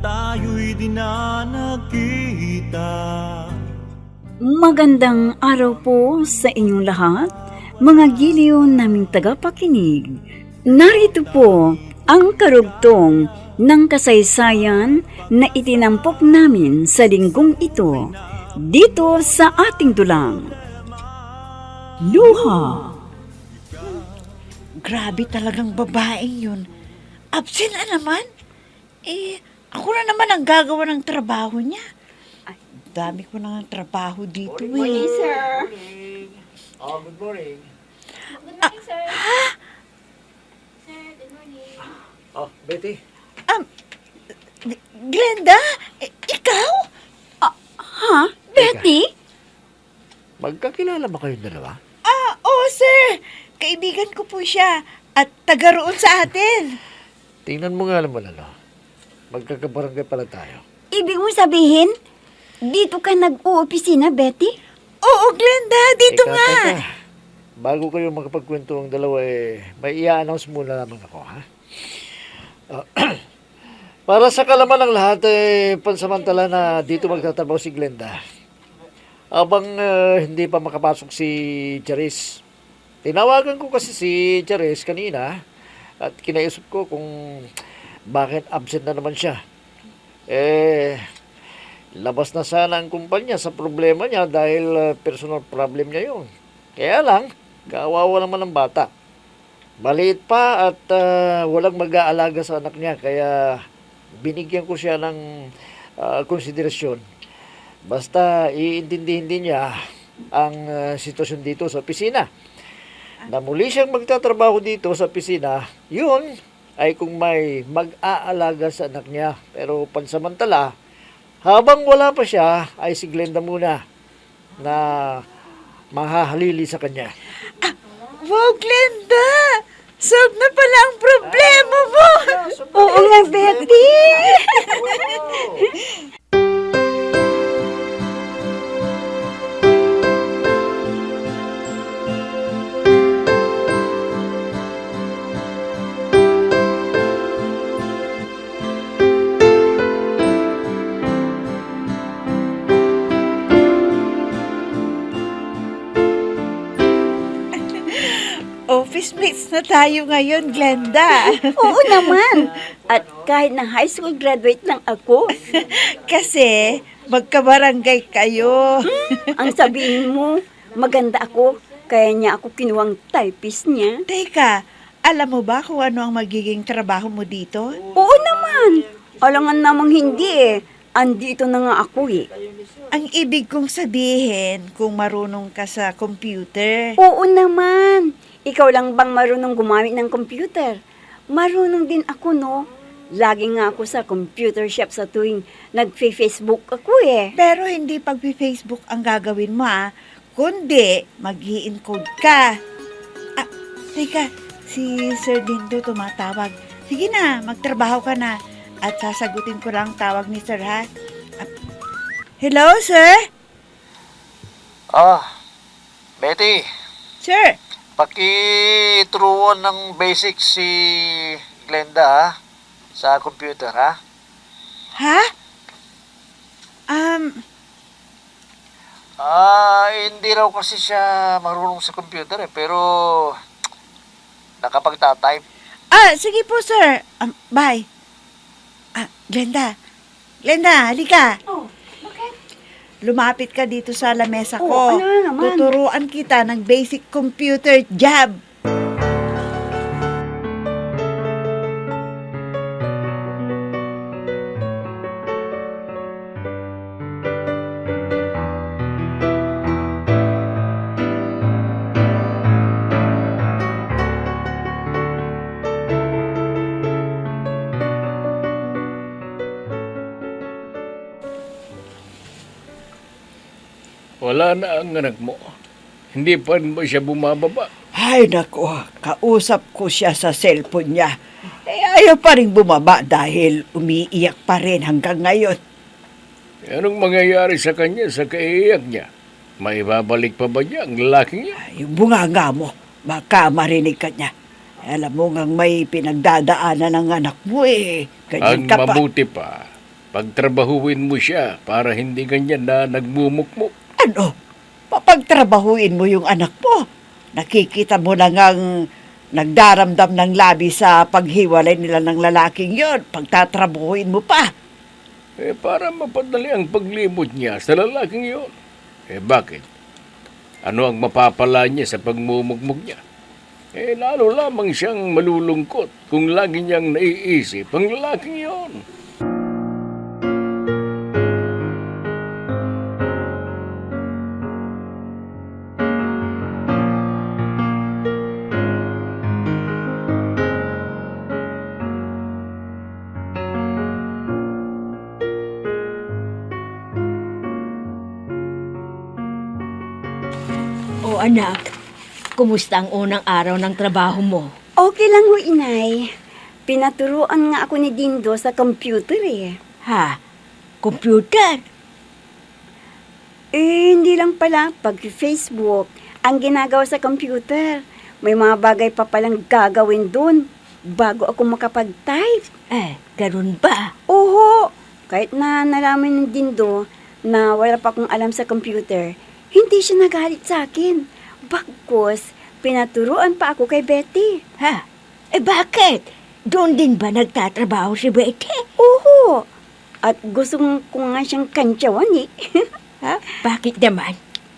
tayo'y di na nagkita. Magandang araw po sa inyong lahat, mga giliw naming tagapakinig. Narito po ang karugtong ng kasaysayan na itinampok namin sa linggong ito, dito sa ating dulang. Luha. Grabe talagang babaeng yun. Absent na naman. Ako na naman ang gagawa ng trabaho niya. Ay, dami ko na ng trabaho dito Good morning, sir. Oh, good morning. Good morning, sir. Ha? Sir, good morning. Oh, Betty. Glenda? Ikaw? Ha? Betty? Magkakilala ba kayong dalawa? Oo, sir. Kaibigan ko po siya at taga roon sa atin. Tingnan mo nga naman magkakabarangay pala tayo. Ibig mo sabihin, dito ka nag-uopisina, Betty? Oo, Glenda. Dito Teka, nga. teka. Bago kayo makapagkwento ang dalawa, may i-announce muna naman ako, ha? Para sa kalaman ng lahat, pansamantala na dito magtatrabaho si Glenda. Abang hindi pa makapasok si Charis. Tinawagan ko kasi si Charis kanina at kinaisip ko kung bakit absent na naman siya. Labas na sana ang kumpanya sa problema niya dahil personal problem niya yun. Kaya lang, kawawa naman ng bata. Maliit pa at walang mag-aalaga sa anak niya kaya binigyan ko siya ng konsiderasyon. Basta iintindihin din niya ang sitwasyon dito sa opisina. Na muli siyang magtatrabaho dito sa opisina, yun ay kung may mag-aalaga sa anak niya. Pero pansamantala, habang wala pa siya, ay si Glenda muna na mahahalili sa kanya. Wow, Glenda! Solve na pala ang problema mo! Oo nga, Betty! Office mates na tayo ngayon, Glenda. Oo naman. At kahit na high school graduate lang ako, Kasi magkabarangay kayo. ang sabihin mo, maganda ako, kaya niya ako kinuwang typist niya. Teka, alam mo ba kung ano ang magiging trabaho mo dito? Oo naman. Alangan namang hindi eh. Andito na nga ako eh. Ang ibig kong sabihin kung marunong ka sa computer. Oo naman. Ikaw lang bang marunong gumamit ng computer? Marunong din ako, no? Lagi nga ako sa computer shop sa tuwing nag-Facebook ako eh. Pero hindi pag-Facebook ang gagawin mo kundi mag-i-encode ka. Teka, si Sir Dindo tumatawag. Sige na, magtrabaho ka na. At sasagutin ko lang tawag ni Sir ha. Hello, Sir? Betty, Sir? pakituruan ng basics si Glenda sa computer, ha? Ha? Hindi raw kasi siya marunong sa computer pero nakapagtatype. Sige po, Sir. Bye. Glenda. Glenda, halika. Oh, bakit? Lumapit ka dito sa lamesa ko. Oh, ano na naman? Tuturuan kita ng basic computer job. Wala na ang anak mo. Hindi pa rin ba siya bumababa? Ay, naku, kausap ko siya sa cellphone niya. Ayaw pa rin bumaba dahil umiiyak pa rin hanggang ngayon. Anong mangyayari sa kanya sa kaiiyak niya? May babalik pa ba niya ang lalaking niya? Yung bunganga mo, baka marinig ka niya. Alam mo ngang may pinagdadaanan ng anak mo eh. Ganyan Ang ka pa. mabuti pa, Pagtrabahuin mo siya para hindi ganyan na nagmumukmuk. Ano? Papagtrabahuin mo yung anak mo. Nakikita mo na ngang nagdaramdam ng labi sa paghiwalay nila ng lalaking yon. Pagtatrabahuin mo pa. Para mapadali ang paglimot niya sa lalaking yun. Bakit? Ano ang mapapala niya sa pagmumugmog niya? Lalo lamang siyang malulungkot kung lagi niyang naiisip ang lalaking yun. O anak, kumusta ang unang araw ng trabaho mo? Okay lang ho, inay. Pinaturuan nga ako ni Dindo sa computer eh. Ha? Computer? Hindi lang pala pag Facebook ang ginagawa sa computer. May mga bagay pa palang gagawin dun bago ako makapag-type. Ganun ba? Oo, kahit na nalaman ng Dindo na wala pa akong alam sa computer, hindi siya nagalit sa akin. Bagkus, pinaturuan pa ako kay Betty. Ha? Bakit? Doon din ba nagtatrabaho si Betty? Oo, at gusto ko nga siyang kantsawan eh. Ha? Bakit naman?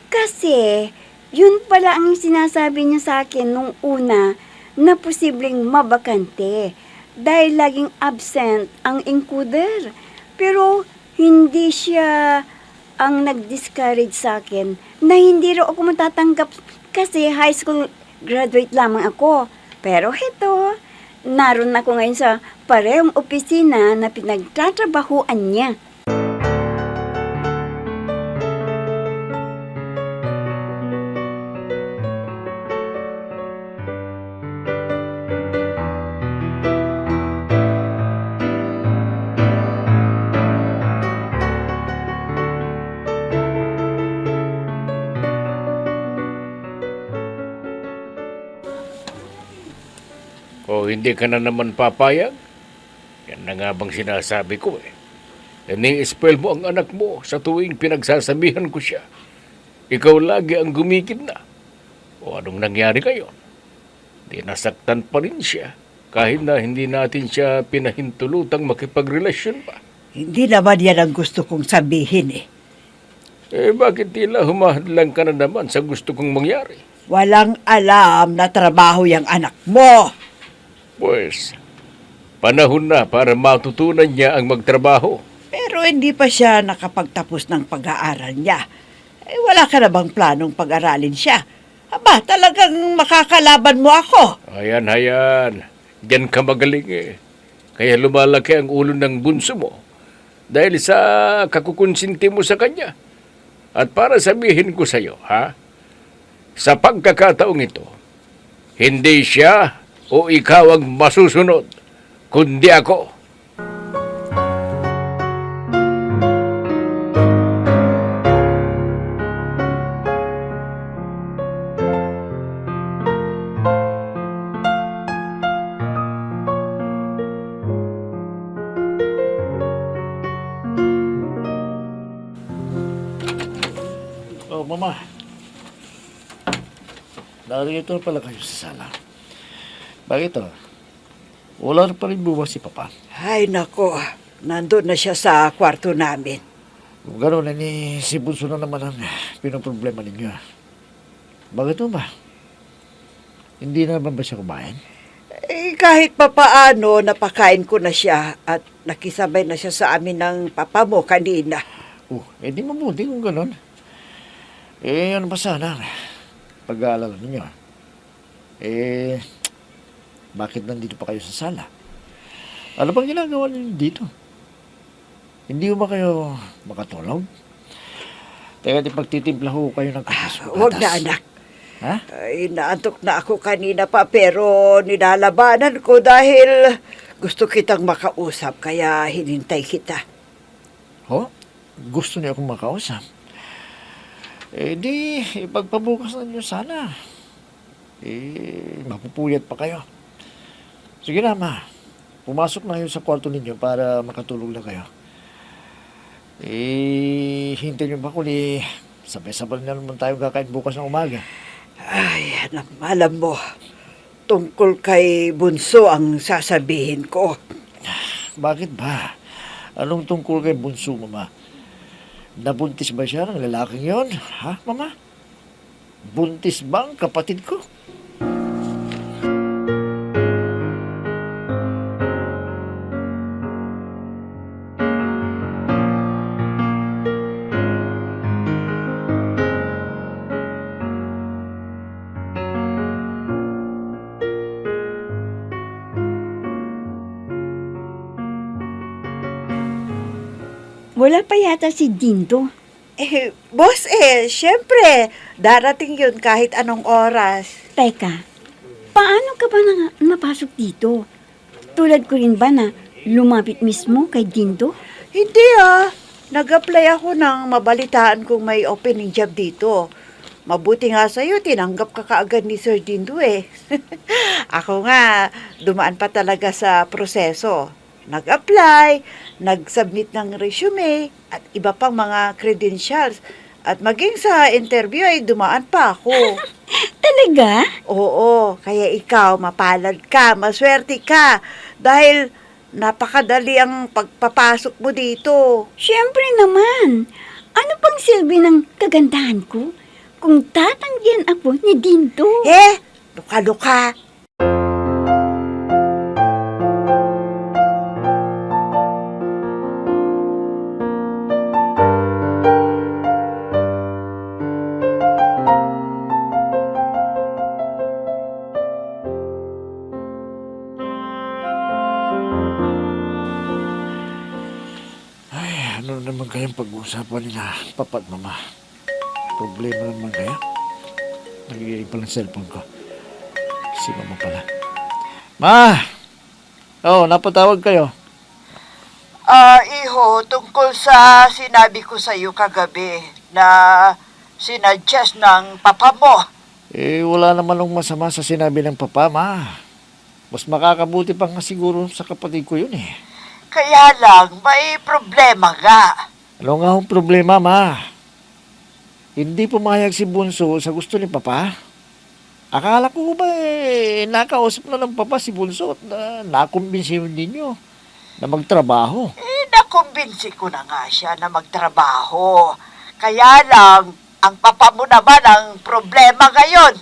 Kasi, yun pala ang sinasabi niya sa akin nung una na posibleng mabakante dahil laging absent ang encoder. Pero hindi siya ang nag-discourage sa akin na hindi raw ako matatanggap kasi high school graduate lamang ako. Pero heto, naroon ako ngayon sa parehong opisina na pinagtatrabahuan niya. O hindi ka na naman papayag? Yan na nga bang sinasabi ko eh. Ini-spell mo ang anak mo sa tuwing pinagsasabihan ko siya. Ikaw lagi ang gumigid na. O anong nangyari kayo? Di nasaktan pa rin siya kahit na hindi natin siya pinahintulutang makipagrelasyon pa. Hindi naman yan ang gusto kong sabihin eh. Bakit tila humahadlang ka na naman sa gusto kong mangyari? Walang alam na trabaho yung anak mo. Pues, panahon na para matutunan niya ang magtrabaho. Pero hindi pa siya nakapagtapos ng pag-aaral niya. Wala ka na bang planong pag-aralin siya? Aba, talagang makakalaban mo ako. Ayan. Diyan ka magaling eh. Kaya lumalaki ang ulo ng bunso mo. Dahil sa kakukonsinti mo sa kanya. At para sabihin ko sa iyo, ha? Sa pagkakataong ito, hindi siya o ikaw ang masusunod, kundi ako. Oh, Mama. Narito pala kayo sa sala. Bakit to? Wala pa rin buwas si Papa. Ay, nako. Nandun na siya sa kwarto namin. Kung gano'n na si Bunso na naman ang pinoproblema ninyo. Bakit mo ba? Hindi naman ba siya kumain? Kahit pa paano, napakain ko na siya at nakisabay na siya sa amin ng papa mo kanina. Di mabuti kung gano'n. Ano ba sana? Pag-aalala ninyo. Bakit nandito pa kayo sa sala? Ano bang ginagawa ninyo dito? Hindi ba kayo makatulog? Teka, pagtitimpla ho kayo ng katas. Huwag na, anak. Ha? Ay, naantok na ako kanina pa pero nilalabanan ko dahil gusto kitang makausap kaya hinintay kita. Ho? Gusto niyo akong makausap? Di, ipagpabukas na niyo sana. Mapupuyat pa kayo. Sige na, Ma. Pumasok na kayo sa kwarto ninyo para makatulog na kayo. Hintay niyo ba kung sabay-sabay na naman tayo kakain bukas ng umaga? Ay, alam mo, tungkol kay Bunso ang sasabihin ko. Bakit ba? Anong tungkol kay Bunso, Mama? Nabuntis ba siya ng lalaking yon? Ha, Mama? Buntis ba ang kapatid ko? Wala pa yata si Dindo. Boss, syempre, darating yun kahit anong oras. Teka, paano ka ba napasok dito? Tulad ko rin ba na lumapit mismo kay Dindo? Hindi nag-apply ako ng mabalitaan kung may opening job dito. Mabuti nga sa'yo, tinanggap ka kaagad ni Sir Dindo Ako nga, dumaan pa talaga sa proseso. Nag-apply, nag-submit ng resume, at iba pang mga credentials. At maging sa interview ay dumaan pa ako. Talaga? Oo, kaya ikaw, mapalad ka, maswerte ka. Dahil napakadali ang pagpapasok mo dito. Siyempre naman. Ano pang silbi ng kagandahan ko kung tatanggihan ako ni Dindo? Luka-luka. Ano naman kayang pag-uusapan nila, Papa at Mama? Problema naman kaya? Nag-iiba lang cellphone ko. Si Mama pala. Ma! Napatawag kayo. Iho, tungkol sa sinabi ko sa iyo kagabi na sinadjust ng papa mo. Wala naman nung masama sa sinabi ng Papa, Ma. Mas makakabuti pa nga siguro sa kapatid ko yun Kaya lang, may problema nga. Ano nga ang problema, Ma? Hindi pumayag si Bunso sa gusto ni Papa. Akala ko ba nakausap na ng Papa si Bunso at nakumbinsi ninyo na magtrabaho. Nakumbinsi ko na nga siya na magtrabaho. Kaya lang, ang papa mo naman ang problema ngayon.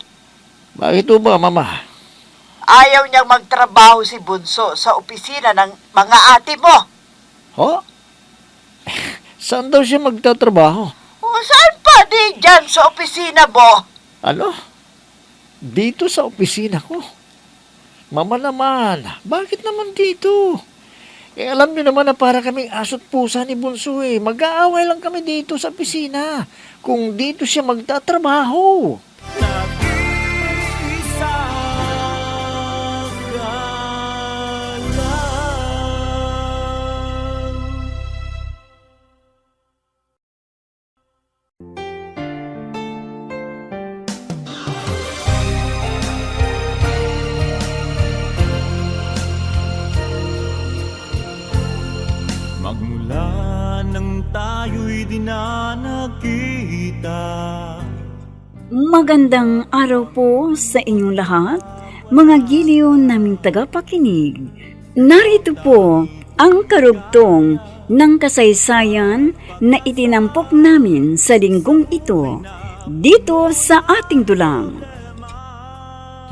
Bakit ba, Mama? Ayaw niyang magtrabaho si Bunso sa opisina ng mga ate mo. Saan daw siya magtatrabaho? Saan pa di dyan sa opisina mo? Ano? Dito sa opisina ko? Mama naman, bakit naman dito? Alam niyo naman na para kaming aso't pusa ni Bunso Mag-aaway lang kami dito sa opisina kung dito siya magtatrabaho. Nag-iisa ka lang. Magmula nang tayo'y di na nakita. Magandang araw po sa inyong lahat, mga giliw naming tagapakinig. Narito po ang karugtong ng kasaysayan na itinampok namin sa linggong ito, dito sa ating dulang.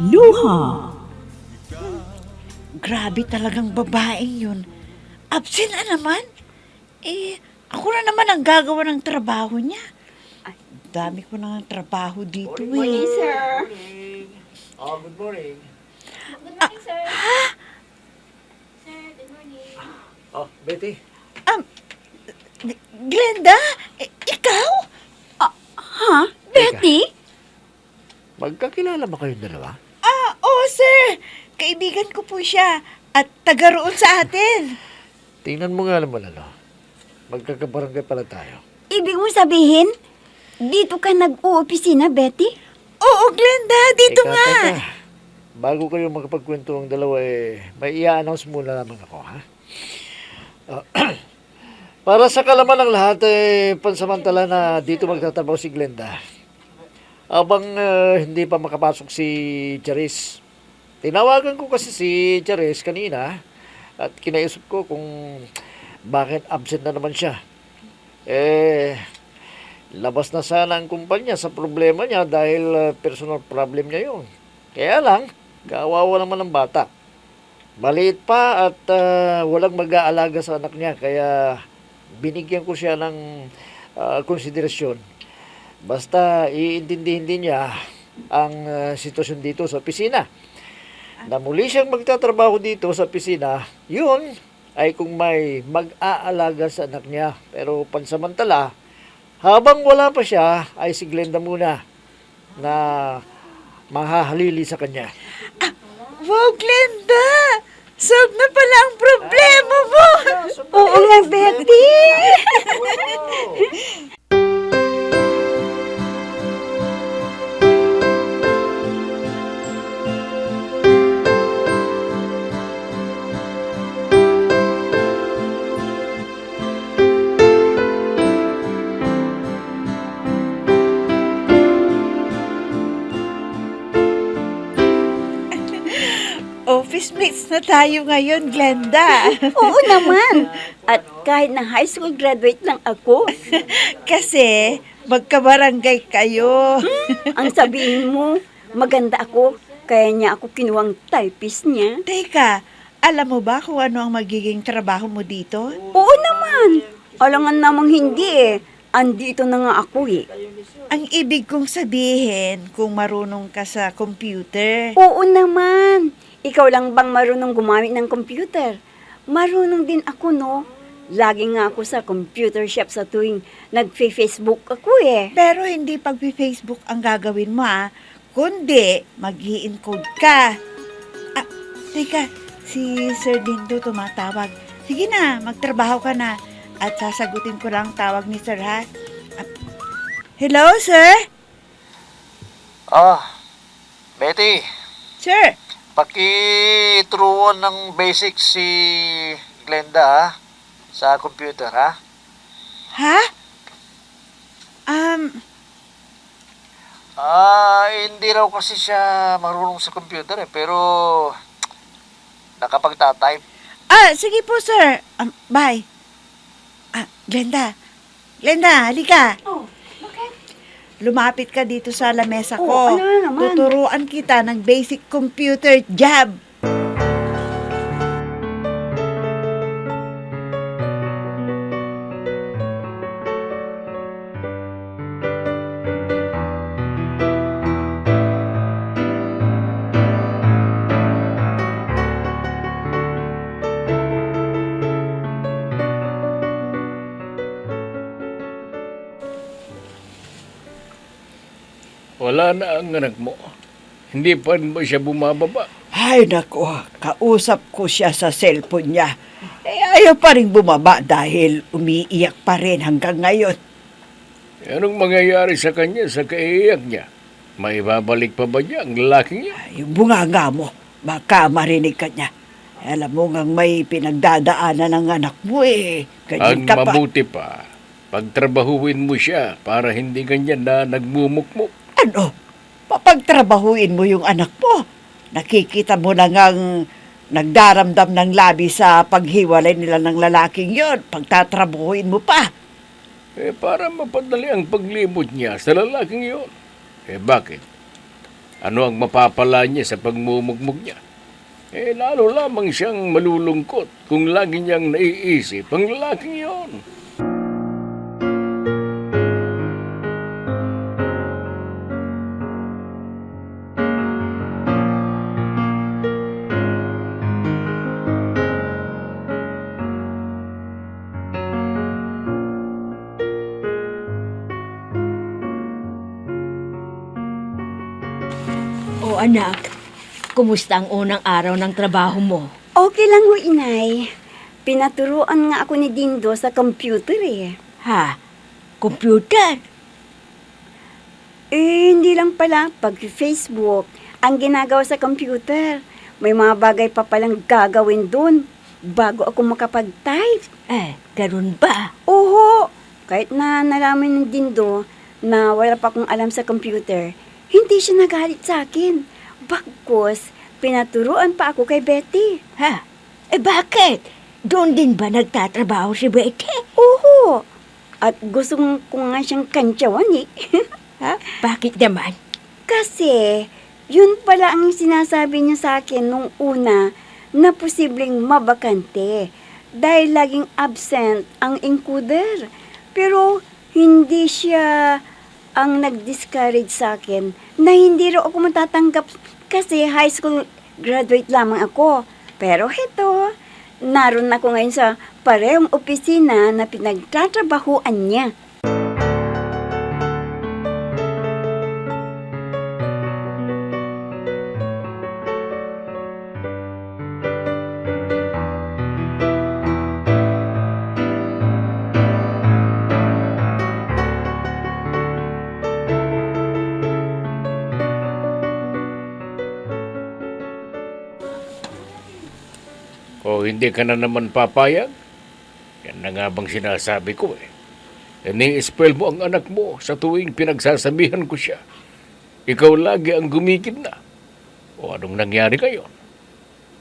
Luha. Grabe talagang babaeng yun. Absent na naman. Ako na naman ang gagawa ng trabaho niya. Ay, dami ko na ng trabaho dito Good morning, sir. Good morning. Good morning, sir. Sir, good morning. Betty. Glenda, ikaw? Ha? Betty? Magkakilala ba kayong dalawa? Oo, sir. Kaibigan ko po siya at taga roon sa atin. Tingnan mo nga naman Magkakabarangay pala tayo. Ibig mo sabihin, dito ka nag-uopisina, Betty? Oo, Glenda, dito nga. Teka. Bago kayo makapagkwento ang dalawa, may i-announce muna naman ako, ha? Para sa kalaman ng lahat, pansamantala na dito magtatrabaho si Glenda. Abang hindi pa makapasok si Charis. Tinawagan ko kasi si Charis kanina at kinaisip ko kung bakit absent na naman siya. Labas na sana ang kumpanya sa problema niya dahil personal problem niya yun. Kaya lang, kawawa naman ng bata. Maliit pa at walang mag-aalaga sa anak niya kaya binigyan ko siya ng konsiderasyon. Basta iintindihin din niya ang sitwasyon dito sa opisina. Na muli siyang magtatrabaho dito sa opisina, yun ay kung may mag-aalaga sa anak niya. Pero pansamantala, habang wala pa siya, ay si Glenda muna na mahahalili sa kanya. Wow, Glenda! Solve na pala ang problema mo! Oo nga, Betty! Office mates na tayo ngayon, Glenda. Oo naman. At kahit na high school graduate lang ako, Kasi magkabarangay kayo. ang sabihin mo, maganda ako, kaya niya ako kinuwang typist niya. Teka, alam mo ba kung ano ang magiging trabaho mo dito? Oo naman. Alangan namang hindi eh. Andito na nga ako eh. Ang ibig kong sabihin kung marunong ka sa computer. Oo naman. Ikaw lang bang marunong gumamit ng computer? Marunong din ako, no? Lagi nga ako sa computer shop sa tuwing nag-Facebook ako eh. Pero hindi pag-Facebook ang gagawin mo kundi mag-i-encode ka. Teka, si Sir Dindo tumatawag. Sige na, magtrabaho ka na. At sasagutin ko lang ang tawag ni Sir ha. Hello, Sir? Betty, Sir? paki-turuan ng basics si Glenda sa computer, ha? Ha? Hindi raw kasi siya marunong sa computer pero nakapagtatype. Sige po, Sir. Bye. Glenda. Glenda, halika. Oh, bakit? Lumapit ka dito sa lamesa ko. Oh, ano na naman? Tuturuan kita ng basic computer job. Wala na ang anak mo. Hindi pa rin ba siya bumababa? Ay, nako. Kausap ko siya sa cellphone niya. Ayaw pa rin bumaba dahil umiiyak pa rin hanggang ngayon. Anong mangyayari sa kanya sa kaiyak niya? May babalik pa ba niya ang lalaking niya? Yung bunganga mo, baka marinig ka niya. Alam mo ngang may pinagdadaanan ng anak mo eh. Ganyan Ang ka pa. mabuti pa, pagtrabahuin mo siya para hindi ganyan na nagmumukmuk. Ano? Papagtrabahuin mo yung anak mo. Nakikita mo na ngang nagdaramdam ng labi sa paghiwalay nila ng lalaking yon. Pagtatrabahuin mo pa. Para mapadali ang paglimot niya sa lalaking yun. Bakit? Ano ang mapapala niya sa pagmumugmog niya? Lalo lamang siyang malulungkot kung lagi niyang naiisip ang lalaking yun. O anak, kumusta ang unang araw ng trabaho mo? Okay lang ho, inay. Pinaturuan nga ako ni Dindo sa computer eh. Ha? Computer? Hindi lang pala pag-Facebook ang ginagawa sa computer. May mga bagay pa palang gagawin dun bago ako makapag-type. Ganun ba? Kahit na nalaman ng Dindo na wala pa akong alam sa computer, hindi siya nagalit sa akin. Bagkus, pinaturuan pa ako kay Betty. Ha? Bakit? Doon din ba nagtatrabaho si Betty? Oo, at gusto ko nga siyang kantsawan eh. Ha? Bakit naman? Kasi, yun pala ang sinasabi niya sa akin nung una na posibleng mabakante dahil laging absent ang encoder. Pero hindi siya ang nag-discourage sa akin na hindi raw ako matatanggap kasi high school graduate lamang ako. Pero heto, naroon ako ngayon sa parehong opisina na pinagtatrabahuan niya. O hindi ka na naman papayag? Yan na nga bang sinasabi ko eh. Ini-spell mo ang anak mo sa tuwing pinagsasabihan ko siya. Ikaw lagi ang gumigid na. O anong nangyari ngayon?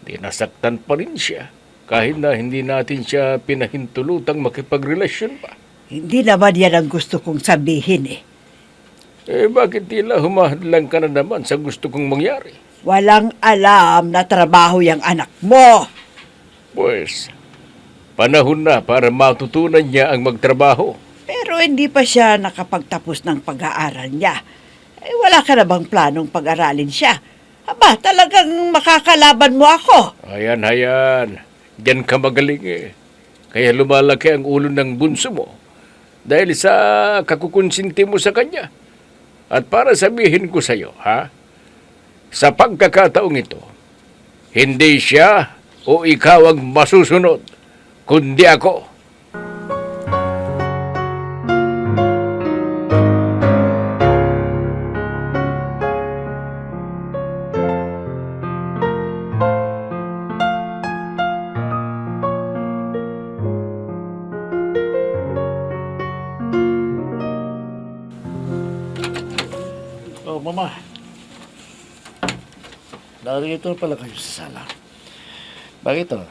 Di nasaktan pa rin siya kahit na hindi natin siya pinahintulutang makipagrelasyon pa. Hindi naman yan ang gusto kong sabihin eh. Eh bakit tila humahadlang ka na naman sa gusto kong mangyari? Walang alam na trabaho yung anak mo. Pues, panahon na para matutunan niya ang magtrabaho. Pero hindi pa siya nakapagtapos ng pag-aaral niya. Wala ka na bang planong pag-aralin siya? Aba, talagang makakalaban mo ako. Ayan, ayan. Diyan ka magaling eh. Kaya lumalaki ang ulo ng bunso mo. Dahil sa kakukonsinti mo sa kanya. At para sabihin ko sa iyo, ha? Sa pagkakataong ito, hindi siya o ikaw ang masusunod, kundi ako. Oh, Mama. Narito na pala kayo sa sala. Bakit to?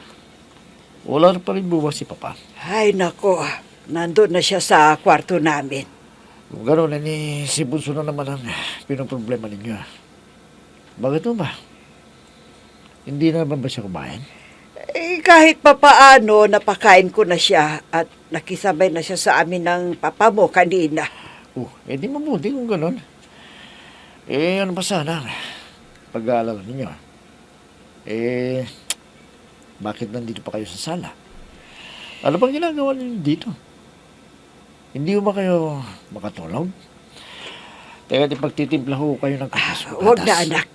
Wala pa rin buwas si Papa. Ay, nako. Nandun na siya sa kwarto namin. Kung gano'n, si Bunso na naman ang pinoproblema ninyo. Bakit mo ba? Hindi na ba siya kumain? Kahit papaano, napakain ko na siya at nakisabay na siya sa amin ng papa mo kanina. Di mabuti kung gano'n. Ano ba sana? Pag-aalala ninyo. Bakit nandito pa kayo sa sala? Ano bang ginagawa ninyo dito? Hindi ba kayo makatulog? Teka, pagtitimpla ko kayo ng katas. Huwag na, anak.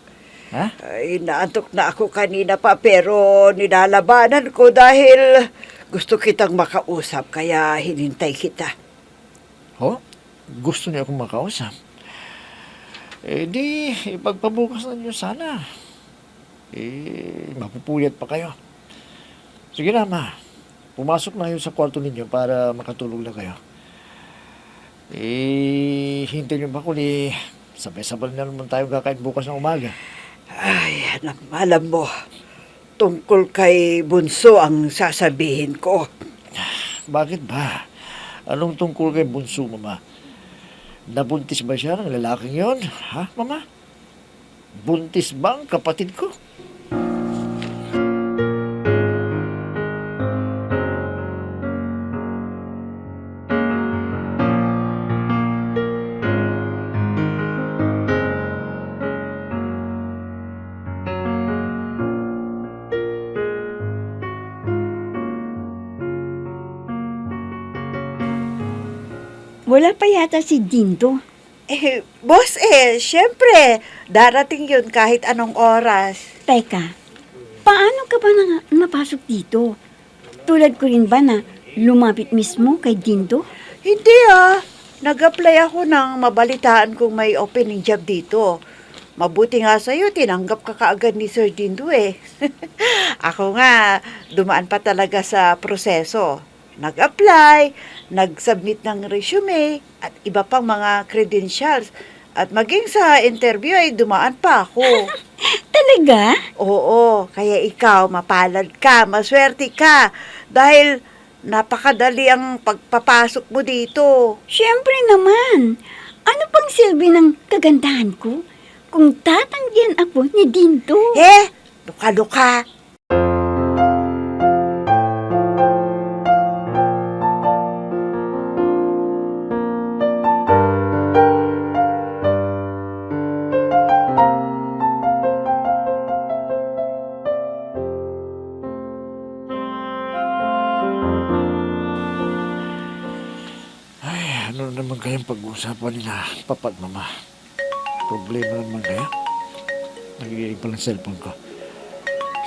Ha? Ay, naantok na ako kanina pa pero nilalabanan ko dahil gusto kitang makausap kaya hinintay kita. Ho? Gusto niya akong makausap? Di, ipagpabukas na niyo sana. Mapupuyat pa kayo. Sige na, Ma. Pumasok na yun sa kwarto ninyo para makatulog na kayo. Hintay niyo ba kung sabay-sabay na naman tayo kakain bukas ng umaga? Ay, alam mo, tungkol kay Bunso ang sasabihin ko. Bakit ba? Anong tungkol kay Bunso, Mama? Nabuntis ba siya ng lalaking yon? Ha, Mama? Buntis ba ang kapatid ko? Wala pa yata si Dindo. Boss, syempre, darating yun kahit anong oras. Teka, paano ka ba napasok dito? Tulad ko rin ba na lumapit mismo kay Dindo? Hindi nag-apply ako ng mabalitaan kung may opening job dito. Mabuti nga sa'yo, tinanggap ka kaagad ni Sir Dindo eh. Ako nga, dumaan pa talaga sa proseso. nag-apply, nag-submit ng resume, at iba pang mga credentials. At maging sa interview ay dumaan pa ako. Talaga? Oo, kaya ikaw, mapalad ka, maswerte ka, dahil napakadali ang pagpapasok mo dito. Siyempre naman. Ano pang silbi ng kagandahan ko kung tatanggihan ako ni Dindo? Luka-luka. Ano naman kayang pag-uusapan nila, papa at mama? Problema naman kaya? Nagiging pa ng cellphone ko.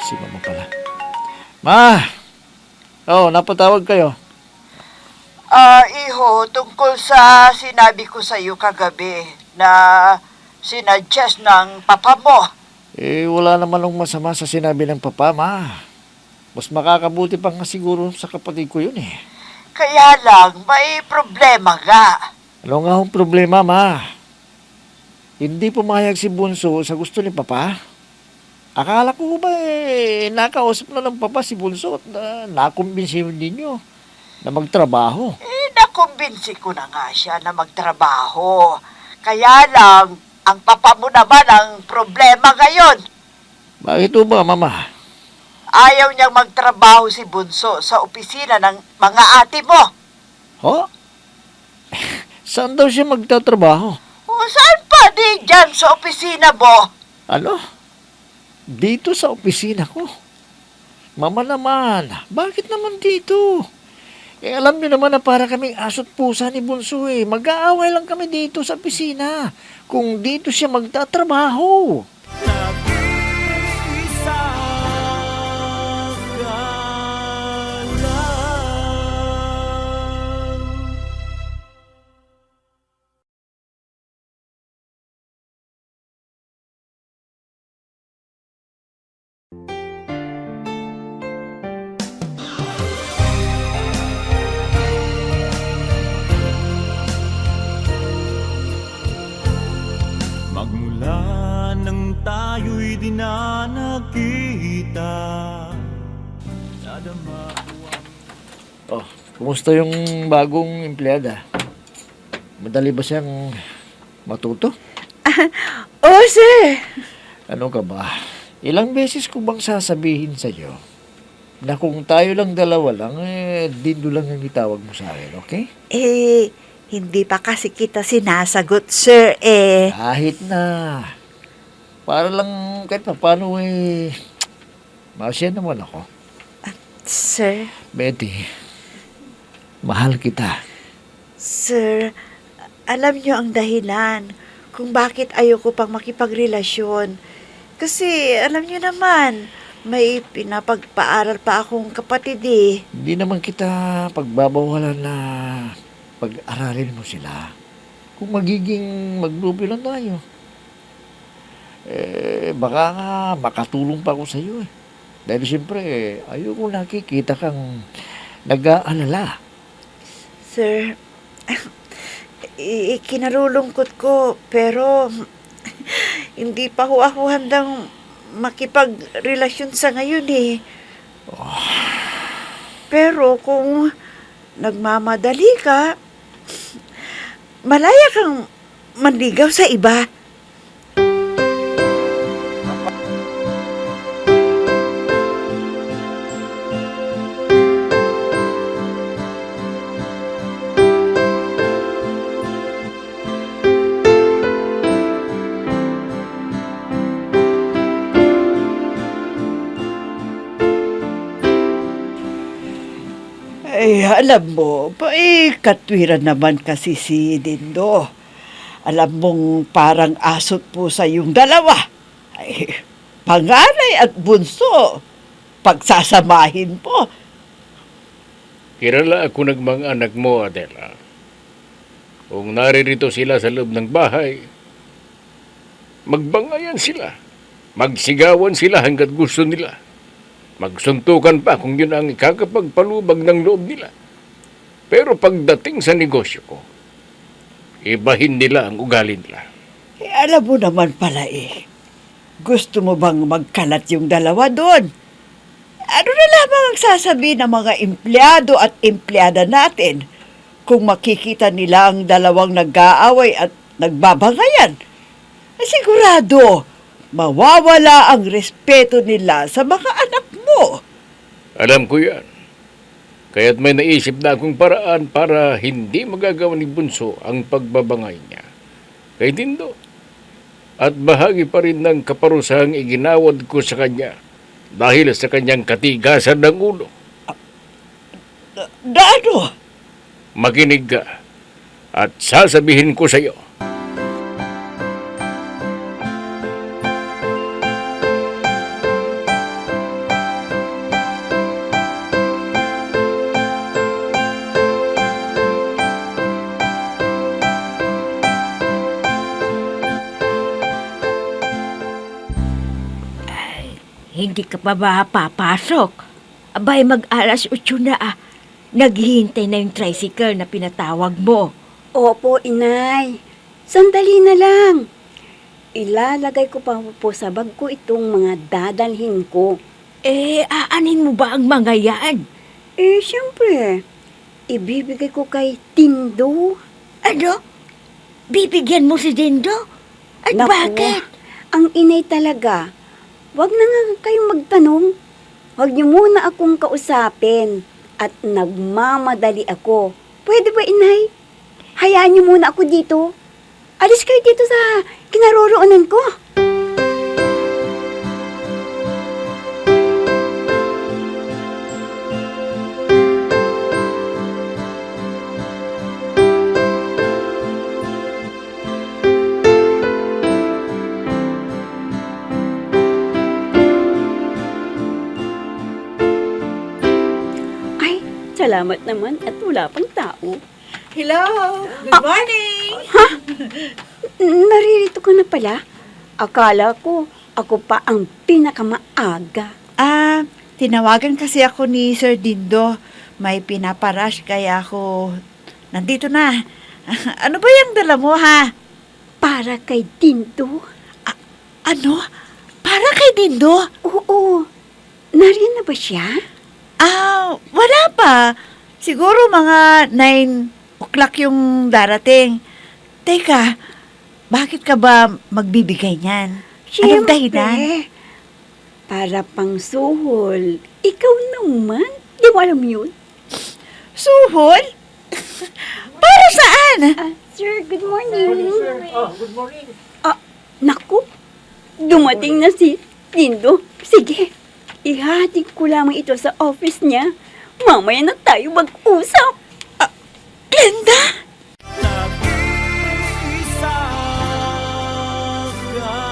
Si mama pala. Ma! Oh, napatawag kayo. Iho, tungkol sa sinabi ko sa iyo kagabi na sinadjust ng papa mo. Wala naman ng masama sa sinabi ng papa, ma. Mas makakabuti pa nga siguro sa kapatid ko yun eh. Kaya lang, may problema nga. Ano nga ang problema, ma? Hindi pumayag si Bunso sa gusto ni papa. Akala ko ba nakausap na ng papa si Bunso at nakumbinsi ninyo na magtrabaho. Nakumbinsi ko na nga siya na magtrabaho. Kaya lang, ang papa mo naman ang problema ngayon. Bakit ba, mama? Ayaw niyang magtrabaho si Bunso sa opisina ng mga ate mo. Ho? Saan daw siya magtatrabaho? O saan pa di dyan sa opisina mo? Ano? Dito sa opisina ko. Mama naman, bakit naman dito? Alam niyo naman na para kaming aso't pusa ni Bunso eh. Mag-aaway lang kami dito sa opisina kung dito siya magtatrabaho. Nag-iisa ka lang. Magmula nang tayo'y di na nagkita, nadama ko ang Oh, kumusta yung bagong empleyada? Madali ba siyang matuto? Oh, sir. Ano ka ba? Ilang beses ko bang sasabihin sa'yo na kung tayo lang dalawa lang, Dindo lang ang itawag mo sa akin, okay? Hindi pa kasi kita sinasagot, sir, Kahit na. Para lang kahit pa paano masya naman ako. Sir, Betty, mahal kita. sir, alam niyo ang dahilan kung bakit ayoko pang makipagrelasyon. Kasi, alam niyo naman, may pinapagpaaral pa akong kapatid eh. Hindi naman kita pagbabawalan na pag-aralin mo sila. Kung magiging magnobyo lang tayo. Baka nga makatulong pa ako sa iyo eh. Dahil siyempre, ayoko nakikita kang nag-aalala. Sir, ikinalulungkot ko, pero hindi pa ho ako handang makipagrelasyon sa ngayon eh. Pero kung nagmamadali ka, malaya kang manligaw sa iba. Alam mo, katwiran naman kasi si Dindo. Alam mong parang asot pusa yung dalawa. Panganay at bunso, pagsasamahin po. Kilala ako ng mga anak mo, Adela. Kung naririto sila sa loob ng bahay, magbangayan sila. Magsigawan sila hanggat gusto nila. Magsuntukan pa kung yun ang ikakapagpalubag ng loob nila. Pero pagdating sa negosyo ko, ibahin nila ang ugali nila. Alam mo naman pala gusto mo bang magkalat yung dalawa doon? Ano na lamang ang sasabihin ng mga empleyado at empleyada natin kung makikita nila ang dalawang nag-aaway at nagbabangayan? Sigurado, mawawala ang respeto nila sa mga anak mo. Alam ko yan. Kaya't may naisip na akong paraan para hindi magagawa ni Bunso ang pagbabangay niya kay Dindo. At bahagi pa rin ng kaparusahang iginawad ko sa kanya dahil sa kanyang katigasan ng ulo. Ano? Makinig ka at sasabihin ko sa iyo. Hindi ka pa ba papasok? Abay, mag-alas 8 na Naghihintay na yung tricycle na pinatawag mo. Opo, inay. Sandali na lang. Ilalagay ko pa po sa bag ko itong mga dadalhin ko. Aanin mo ba ang mga yan? Siyempre, ibibigay ko kay Tindo. Ano? Bibigyan mo si Dindo? At Naku, bakit? ang inay talaga. Huwag na nga kayong magtanong. Huwag niyo muna akong kausapin. At nagmamadali ako. Pwede ba, inay? Hayaan niyo muna ako dito. Alis kayo dito sa kinaroroonan ko. Salamat naman at wala pang tao. Hello, good morning. Naririto ka na pala? Akala ko, ako pa ang pinakamaaga. Tinawagan kasi ako ni Sir Dindo. May pinaparash kaya ako nandito na. Ano ba yung dala mo, ha? Para kay Dindo? Ano? Para kay Dindo? Oo. Nariyan na ba siya? Wala pa. Siguro mga 9 o'clock yung darating. Teka, bakit ka ba magbibigay niyan? Anong dahilan? Para pang suhol. Ikaw naman. Di mo alam yun? Suhol? Para saan? Sir, good morning. Good morning. Naku, dumating na si Dindo. Sige, ihatid ko lamang ito sa office niya. Mamaya na tayo mag-usap. Glenda? Nag-iisa ka lang.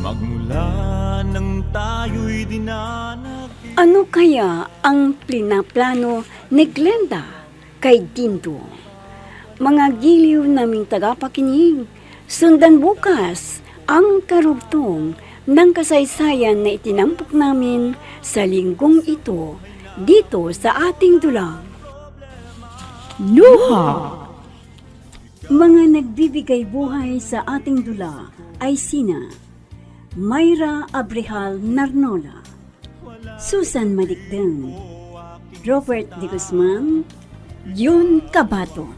Magmula nang tayo'y dinanag. Ano kaya ang plano ni Glenda kay Dindo? Mga giliw naming tagapakinig, sundan bukas ang karugtong ng kasaysayan na itinampok namin sa linggong ito dito sa ating dulang. Luha! Mga nagbibigay buhay sa ating dula ay sina Mayra Abrehal Narnola, Susan Malikdan, Robert De Guzman, Jun Cabato,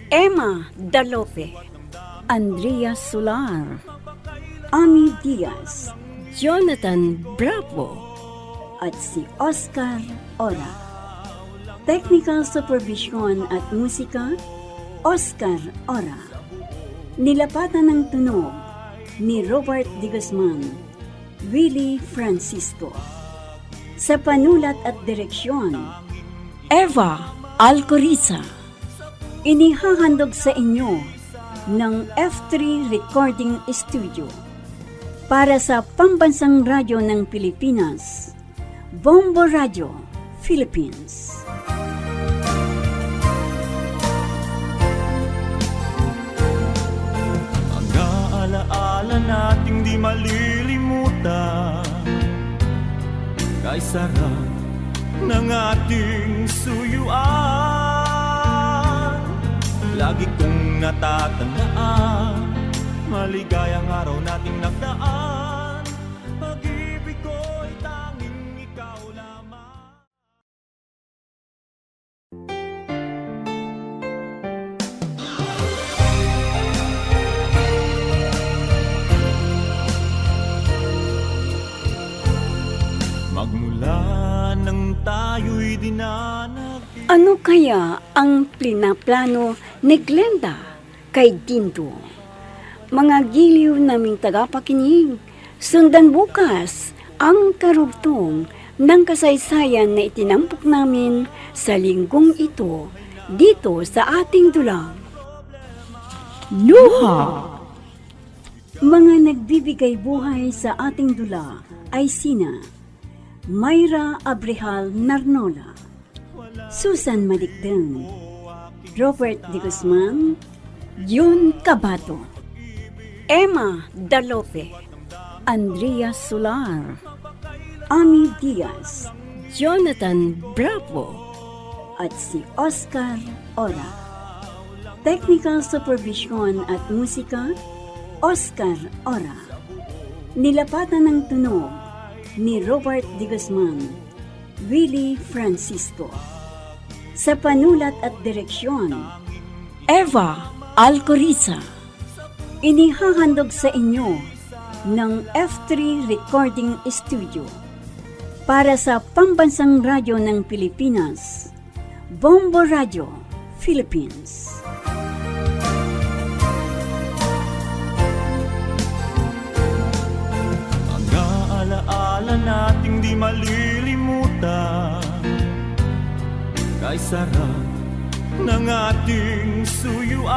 Emma Dalope, Andrea Solar, Ami Diaz, Jonathan Bravo, at si Oscar Ora. Technical Supervision at Musika, Oscar Ora. Nilapatan ng tunog ni Robert De Guzman, Willie Francisco. Sa panulat at direksyon, Eva Alcoriza. Inihahandog sa inyo ng F3 Recording Studio para sa Pambansang Radyo ng Pilipinas, Bombo Radio, Philippines. Ang alaala nating di malilimutan, kay sarap ng ating suyuan. Lagi kong natatandaan, maligayang araw nating nagdaan. Pag-ibig ko'y tanging ikaw lamang. Magmula nang tayo'y dinanag. Ano kaya ang plinaplano ni Glenda kay Dindo? Mga giliw naming tagapakinig, sundan bukas ang karugtong ng kasaysayan na itinampok namin sa linggong ito dito sa ating dulang. Luha! Mga nagbibigay buhay sa ating dula ay sina Mayra Abrehal Narnola, Susan Malikden, Robert De Guzman, Jun Cabato, Emma Dalope, Andrea Solar, Ami Diaz, Jonathan Bravo, at si Oscar Ora. Technical Supervision at Musika, Oscar Ora. Nilapatan ng tunog ni Robert De Guzman, Willie Francisco. Sa panulat at direksyon, Eva Alcoriza. Inihahandog sa inyo ng F3 Recording Studio para sa Pambansang Radyo ng Pilipinas, Bombo Radio, Philippines. Ang alaala nating di malilimutan, kay sarap ng ating suyuan.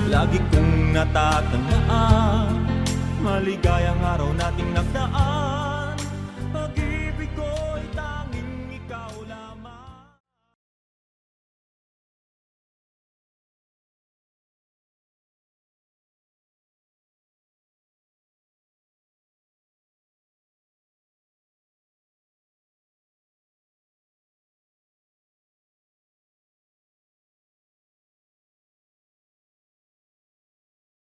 Lagi kong natatandaan, maligayang araw nating